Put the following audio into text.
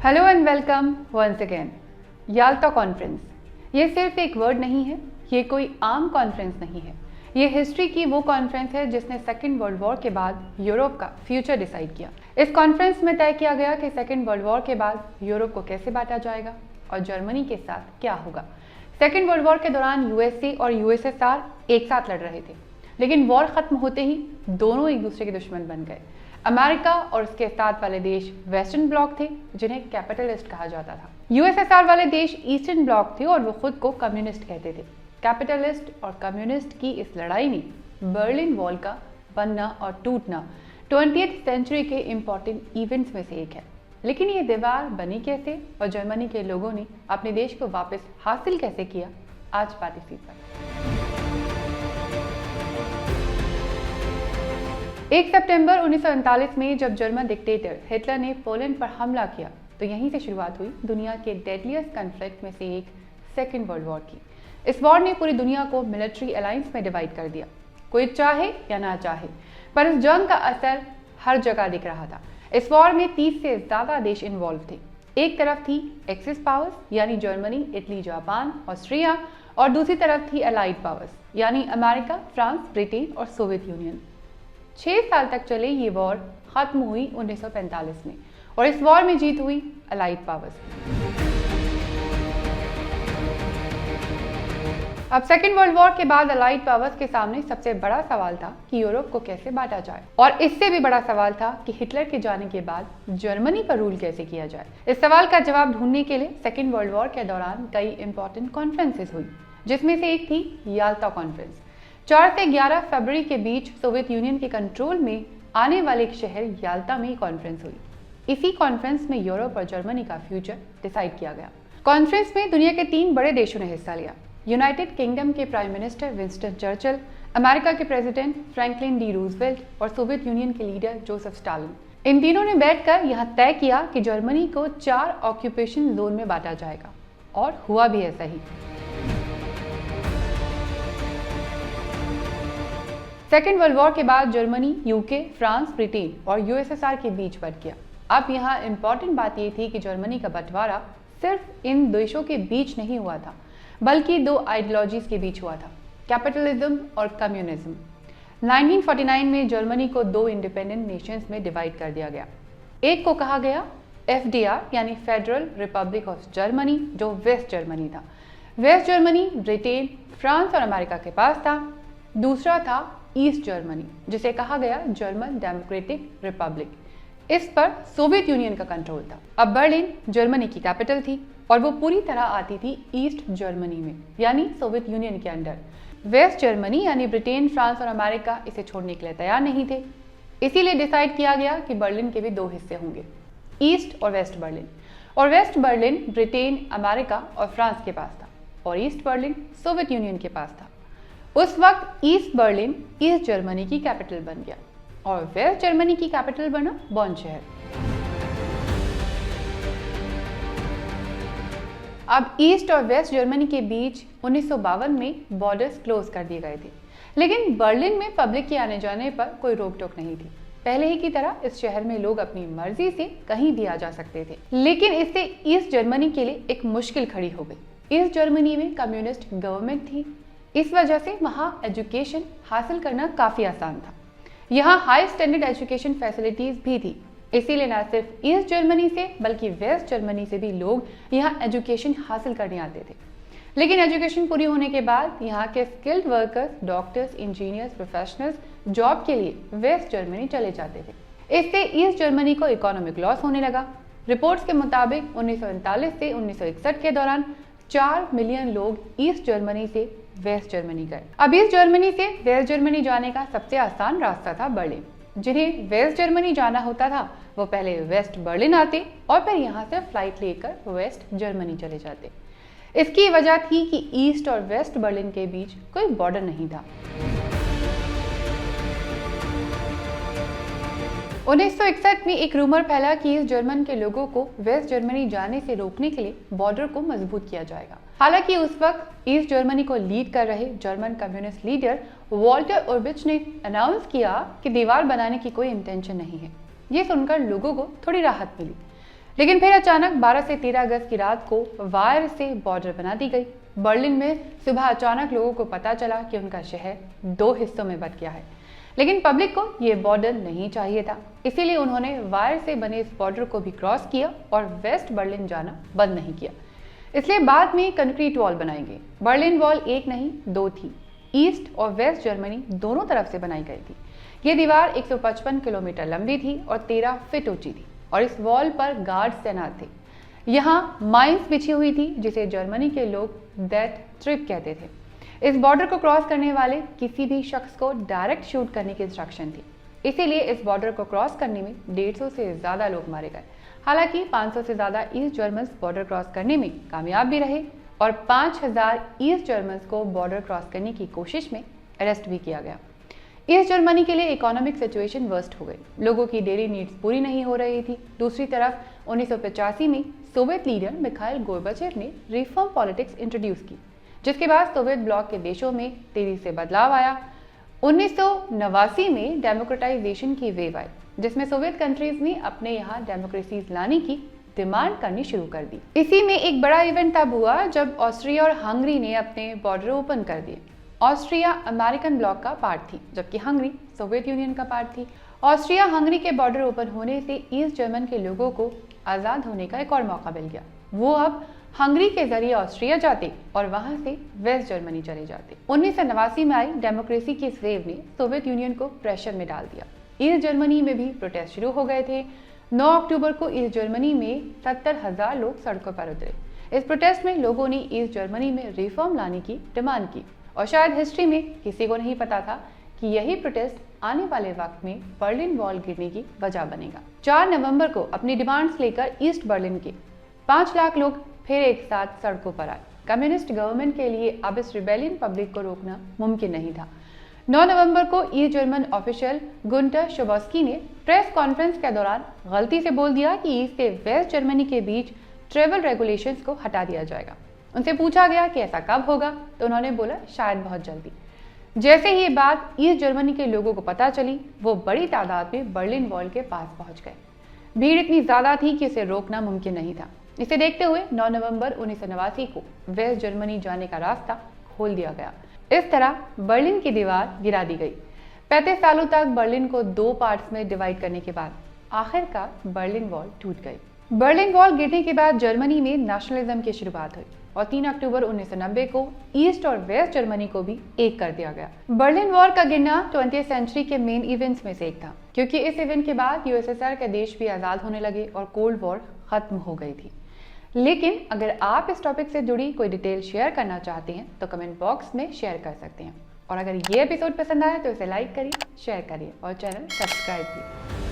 Hello and welcome once again. Yalta conference ये सिर्फ एक वर्ड नहीं है, ये कोई आम कॉन्फ्रेंस नहीं है। ये हिस्ट्री की वो कॉन्फ्रेंस है जिसने सेकेंड वर्ल्ड वॉर के बाद यूरोप का फ्यूचर डिसाइड किया। इस कॉन्फ्रेंस में तय किया गया कि सेकेंड वर्ल्ड वॉर के बाद यूरोप को कैसे बांटा जाएगा और जर्मनी के साथ क्या होगा। सेकेंड वर्ल्ड वॉर के दौरान यूएसए और यूएसएसआर एक साथ लड़ रहे थे, लेकिन वॉर खत्म होते ही दोनों एक दूसरे के दुश्मन बन गए। अमेरिका और उसके साथ वाले देश वेस्टर्न ब्लॉक थे, जिन्हें कैपिटलिस्ट कहा जाता था। यूएसएसआर वाले देश ईस्टर्न ब्लॉक थे और वो खुद को कम्युनिस्ट कहते थे। कैपिटलिस्ट और कम्युनिस्ट की इस लड़ाई में बर्लिन वॉल का बनना और टूटना 20th सेंचुरी के इम्पोर्टेंट इवेंट्स में से एक है। लेकिन ये दीवार बनी कैसे और जर्मनी के लोगों ने अपने देश को वापस हासिल कैसे किया, आज बात इसी पर। 1 सितंबर 1939 में जब जर्मन डिक्टेटर हिटलर ने पोलैंड पर हमला किया, तो यहीं से शुरुआत हुई दुनिया के डेडलीस्ट कॉन्फ्लिक्ट में से एक सेकेंड वर्ल्ड वॉर की। इस वॉर ने पूरी दुनिया को मिलिट्री अलायंस में डिवाइड कर दिया, कोई चाहे या ना चाहे, पर इस जंग का असर हर जगह दिख रहा था। इस वॉर में 30 से ज्यादा देश इन्वॉल्व थे। एक तरफ थी एक्सिस पावर्स यानी जर्मनी, इटली, जापान, ऑस्ट्रिया, और दूसरी तरफ थी अलाइड पावर्स यानी अमेरिका, फ्रांस, ब्रिटेन और सोवियत यूनियन। 6 साल तक चले ये वॉर खत्म हुई 1945 में, और इस वॉर में जीत हुई अलाइड पावर्स की। अब सेकेंड वर्ल्ड वॉर के बाद अलाइड पावर्स के सामने सबसे बड़ा सवाल था कि यूरोप को कैसे बांटा जाए, और इससे भी बड़ा सवाल था कि हिटलर के जाने के बाद जर्मनी पर रूल कैसे किया जाए। इस सवाल का जवाब ढूंढने के लिए सेकेंड वर्ल्ड वॉर के दौरान कई इंपॉर्टेंट कॉन्फ्रेंसेस हुई, जिसमें से एक थी याल्टा कॉन्फ्रेंस। 4 से 11 फरवरी के बीच सोवियत यूनियन के कंट्रोल में आने वाले एक शहर याल्टा में कॉन्फ्रेंस हुई। इसी कॉन्फ्रेंस में यूरोप और जर्मनी का फ्यूचर डिसाइड किया गया। कॉन्फ्रेंस में दुनिया के 3 बड़े देशों ने हिस्सा लिया। यूनाइटेड किंगडम के prime minister Winston Churchill, America के प्रेसिडेंट फ्रैंकलिन डी रूजवेल्ट और सोवियत यूनियन के लीडर जोसेफ स्टालिन। इन तीनों ने बैठकर यह तय किया कि जर्मनी को 4 ऑक्यूपेशन जोन में बांटा जाएगा, और हुआ भी ऐसा ही। सेकेंड वर्ल्ड वॉर के बाद जर्मनी, यूके, फ्रांस, ब्रिटेन और यूएसएसआर के बीच बंट गया। अब यहाँ इंपॉर्टेंट बात ये थी कि जर्मनी का बंटवारा सिर्फ इन देशों के बीच नहीं हुआ था, बल्कि 2 आइडियोलॉजीज के बीच हुआ था, कैपिटलिज्म और कम्युनिज्म। 1949 में जर्मनी को 2 इंडिपेंडेंट नेशंस में डिवाइड कर दिया गया। एक को कहा गया एफडीआर यानी फेडरल रिपब्लिक ऑफ जर्मनी, जो वेस्ट जर्मनी था। वेस्ट जर्मनी ब्रिटेन, फ्रांस और अमेरिका के पास था। दूसरा था ईस्ट जर्मनी, जिसे कहा गया जर्मन डेमोक्रेटिक रिपब्लिक। इस पर सोवियत यूनियन का कंट्रोल था। अब बर्लिन जर्मनी की कैपिटल थी और वो पूरी तरह आती थी ईस्ट जर्मनी में, यानी सोवियत यूनियन के अंडर। वेस्ट जर्मनी यानी ब्रिटेन, फ्रांस और अमेरिका इसे छोड़ने के लिए तैयार नहीं थे। इसीलिए डिसाइड किया गया कि बर्लिन के भी 2 हिस्से होंगे, ईस्ट और वेस्ट बर्लिन। और वेस्ट बर्लिन ब्रिटेन, अमेरिका और फ्रांस के पास था, और ईस्ट बर्लिन सोवियत यूनियन के पास था। उस वक्त ईस्ट बर्लिन ईस्ट जर्मनी की कैपिटल बन गया और वेस्ट जर्मनी की कैपिटल बना बॉन शहर। अब ईस्ट और वेस्ट जर्मनी के बीच 1952 में बॉर्डर्स क्लोज कर दिए गए थे, लेकिन बर्लिन में पब्लिक के आने जाने पर कोई रोक टोक नहीं थी। पहले ही की तरह इस शहर में लोग अपनी मर्जी से कहीं भी आ जा सकते थे। लेकिन इससे ईस्ट जर्मनी के लिए एक मुश्किल खड़ी हो गई। ईस्ट जर्मनी में कम्युनिस्ट गवर्नमेंट थी, इस वजह से वहाँ एजुकेशन हासिल करना काफ़ी आसान था। यहाँ हाई स्टैंडर्ड एजुकेशन फैसिलिटीज़ भी थी, इसीलिए न सिर्फ ईस्ट जर्मनी से बल्कि वेस्ट जर्मनी से भी लोग यहाँ एजुकेशन हासिल करने आते थे। लेकिन एजुकेशन पूरी होने के बाद यहाँ के skilled workers, doctors, engineers, professionals job के लिए वेस्ट जर्मनी चले जाते थे। इससे ईस्ट जर्मनी को इकोनॉमिक लॉस होने लगा। रिपोर्ट्स के मुताबिक 1939 से 1961 के दौरान 4 मिलियन लोग ईस्ट जर्मनी से वेस्ट जर्मनी गए। अब ईस्ट जर्मनी से वेस्ट जर्मनी जाने का सबसे आसान रास्ता था बर्लिन। जिन्हें वेस्ट जर्मनी जाना होता था वो पहले वेस्ट बर्लिन आते और फिर यहाँ से फ्लाइट लेकर वेस्ट जर्मनी चले जाते। इसकी वजह थी कि ईस्ट और वेस्ट बर्लिन के बीच कोई बॉर्डर नहीं था। 1961 में एक रूमर फैला कि ईस्ट जर्मन के लोगों को वेस्ट जर्मनी जाने से रोकने के लिए बॉर्डर को मजबूत किया जाएगा। हालांकि उस वक्त ईस्ट जर्मनी को लीड कर रहे जर्मन कम्युनिस्ट लीडर वॉल्टर उर्बिच ने अनाउंस किया कि दीवार बनाने की कोई इंटेंशन नहीं है। ये सुनकर लोगों को थोड़ी राहत मिली। लेकिन फिर अचानक 12 से 13 अगस्त की रात को वायर से बॉर्डर बना दी गई। बर्लिन में सुबह अचानक लोगों को पता चला कि उनका शहर 2 हिस्सों में बंट गया है, लेकिन पब्लिक को यह बॉर्डर नहीं चाहिए था, इसीलिए उन्होंने वायर से बने इस बॉर्डर को भी क्रॉस किया और वेस्ट बर्लिन जाना बंद नहीं किया। इसलिए बाद में कंक्रीट वॉल बनाई गई। बर्लिन वॉल एक नहीं 2 थी। ईस्ट और वेस्ट जर्मनी दोनों तरफ से बनाई गई थी। ये दीवार 155 किलोमीटर लंबी थी और 13 फीट ऊंची थी और इस वॉल पर गार्ड्स तैनात थे। यहाँ माइंस बिछी हुई थी जिसे जर्मनी के लोग डेथ ट्रिप कहते थे। इस बॉर्डर को क्रॉस करने वाले किसी भी शख्स को डायरेक्ट शूट करने की इंस्ट्रक्शन थी, इसीलिए इस बॉर्डर को क्रॉस करने में 150 से ज्यादा लोग मारे गए। हालांकि 500 से ज्यादा ईस्ट जर्मन्स बॉर्डर क्रॉस करने में कामयाब भी रहे और 5000 ईस्ट जर्मन्स को बॉर्डर क्रॉस करने की कोशिश में अरेस्ट भी किया गया। ईस्ट जर्मनी के लिए इकोनॉमिक सिचुएशन वर्स्ट हो गई। लोगों की डेली नीड्स पूरी नहीं हो रही थी। दूसरी तरफ 1985 में सोवियत लीडर मिखाइल गोर्बाचेव ने रिफॉर्म पॉलिटिक्स इंट्रोड्यूस की, जिसके बाद सोवियत ब्लॉक के देशों में तेजी से बदलाव आया। 1989 में डेमोक्रेटाइजेशन की वेव आई, जिसमें सोवियत कंट्रीज ने अपने यहाँ डेमोक्रेसीज लाने की डिमांड करनी शुरू कर दी। इसी में एक बड़ा इवेंट तब हुआ जब ऑस्ट्रिया और हंगरी ने अपने बॉर्डर ओपन कर दिए। ऑस्ट्रिया अमेरिकन ब्लॉक का पार्ट थी, जबकि हंगरी सोवियत यूनियन का पार्ट थी। ऑस्ट्रिया हंगरी के बॉर्डर ओपन होने से ईस्ट जर्मन के लोगों को आज़ाद होने का एक और मौका मिल गया। वो अब हंगरी के जरिए ऑस्ट्रिया जाते और वहां से वेस्ट जर्मनी चले जाते। 1989 में आई डेमोक्रेसी की इस वेव ने सोवियत यूनियन को प्रेशर में डाल दिया। ईस्ट जर्मनी में भी प्रोटेस्ट शुरू हो गए थे। 9 अक्टूबर को ईस्ट जर्मनी में 70,000 लोग सड़कों पर उतरे। इस प्रोटेस्ट में लोगों ने ईस्ट जर्मनी में रिफॉर्म लाने की डिमांड की और शायद हिस्ट्री में किसी को नहीं पता था कि यही प्रोटेस्ट आने वाले वक्त में बर्लिन वॉल गिरने की वजह बनेगा। 4 नवंबर को अपनी डिमांड्स लेकर ईस्ट बर्लिन के 5 लाख लोग फिर एक साथ सड़कों पर आए। कम्युनिस्ट गवर्नमेंट के लिए अब इस रिबेलियन पब्लिक को रोकना मुमकिन नहीं था। 9 नवंबर को ईस्ट जर्मन ऑफिशियल गुंटर शोबस्की ने प्रेस कॉन्फ्रेंस के दौरान गलती से बोल दिया कि ईस्ट से वेस्ट जर्मनी के बीच ट्रेवल रेगुलेशंस को हटा दिया जाएगा। उनसे पूछा गया कि ऐसा कब होगा, तो उन्होंने बोला शायद बहुत जल्दी। जैसे ही ये बात ईस्ट जर्मनी के लोगों को पता चली, वो बड़ी तादाद में बर्लिन वॉल के पास पहुंच गए। भीड़ इतनी ज्यादा थी कि इसे रोकना मुमकिन नहीं था। इसे देखते हुए 9 नवंबर 1989 को वेस्ट जर्मनी जाने का रास्ता खोल दिया गया। इस तरह बर्लिन की दीवार गिरा दी गई। 35 सालों तक बर्लिन को 2 पार्ट्स में डिवाइड करने के बाद आखिरकार बर्लिन वॉल टूट गई। बर्लिन वॉल गिरने के बाद जर्मनी में नेशनलिज्म की शुरुआत हुई और 3 अक्टूबर 1990 को ईस्ट और वेस्ट जर्मनी को भी एक कर दिया गया। बर्लिन वॉल का गिरना 20th सेंचुरी के मेन इवेंट्स में से एक था, क्योंकि इस इवेंट के बाद यूएसएसआर के देश भी आजाद होने लगे और कोल्ड वॉर खत्म हो गई थी। लेकिन अगर आप इस टॉपिक से जुड़ी कोई डिटेल शेयर करना चाहते हैं तो कमेंट बॉक्स में शेयर कर सकते हैं। और अगर ये एपिसोड पसंद आया तो इसे लाइक करिए, शेयर करिए और चैनल सब्सक्राइब कीजिए।